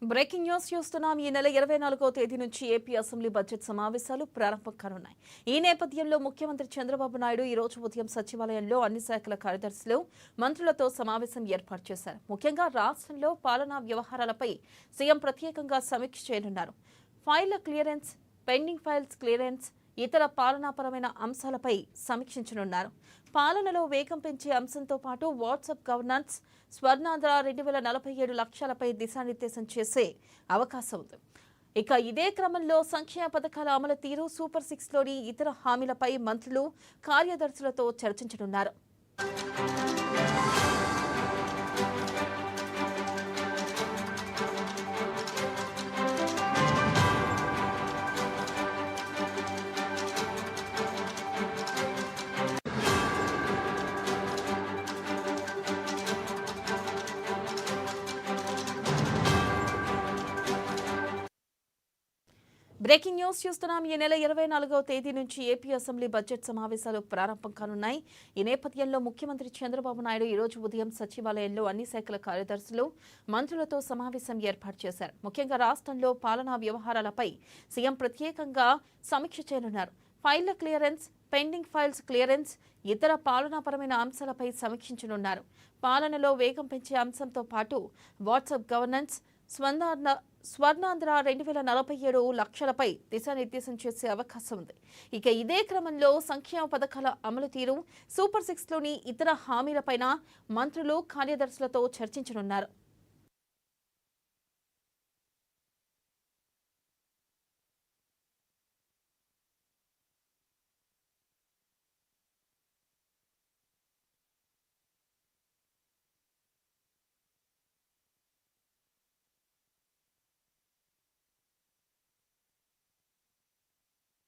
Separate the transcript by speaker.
Speaker 1: Breaking news చూస్తున్నాం. ఈ నెల 24వ తేదీ నుంచి ఏపీ అసెంబ్లీ బడ్జెట్ సమావేశాలు ప్రారంభం కానున్నాయి. ఈ నేపథ్యంలో ముఖ్యమంత్రి చంద్రబాబు నాయుడు ఈ రోజు ఉదయం సచివాలయంలో అన్ని శాఖల కార్యదర్శులు, మంత్రులతో సమావేశం ఏర్పాటు చేశారు. ముఖ్యంగా రాష్ట్రంలో పాలనా వ్యవహారాలపై సీఎం ప్రత్యేకంగా సమీక్ష చేయనున్నారు. ఫైళ్ల క్లియరెన్స్, పెండింగ్ ఫైల్స్ క్లియరెన్స్, ఇతర పాలనాపరమైన అంశాలపై సమీక్షించనున్నారు. పాలనలో వేగం పెంచే అంశంతో పాటు వాట్సాప్ గవర్నెన్స్, స్వర్ణాంధ్ర 2047 లక్ష్యాలపై దిశానిర్దేశం చేసే అవకాశం ఉంది. ఇక ఇదే క్రమంలో సంక్షేమ పథకాల అమలు తీరు, సూపర్ 6లోని ఇతర హామీలపై మంత్రులు, కార్యదర్శులతో చర్చించనున్నారు. బ్రేకింగ్ న్యూస్ చూస్తున్నాం. ఈ నెల 24వ తేదీ నుంచి ఏపీ అసెంబ్లీ బడ్జెట్ సమావేశాలు ప్రారంభం కానున్నాయి. ఈ నేపథ్యంలో ముఖ్యమంత్రి చంద్రబాబు నాయుడు ఈ రోజు ఉదయం సచివాలయంలో అన్ని శాఖల కార్యదర్శులు, మంత్రులతో సమావేశం ఏర్పాటు చేశారు. ముఖ్యంగా రాష్ట్రంలో పాలనా వ్యవహారాలపై సీఎం ప్రత్యేకంగా సమీక్ష చేయనున్నారు. ఫైళ్ల క్లియరెన్స్, పెండింగ్ ఫైల్స్ క్లియరెన్స్, ఇతర పాలనాపరమైన అంశాలపై సమీక్షించనున్నారు. పాలనలో వేగం పెంచే అంశంతో పాటు వాట్సాప్ గవర్నెన్స్, స్వర్ణాంధ్ర 2047 లక్ష్యాలపై దిశానిర్దేశం చేసే అవకాశం ఉంది. ఇక ఇదే క్రమంలో సంక్షేమ పథకాల అమలు తీరు, సూపర్ 6లోని ఇతర హామీలపైన మంత్రులు, కార్యదర్శులతో చర్చించనున్నారు.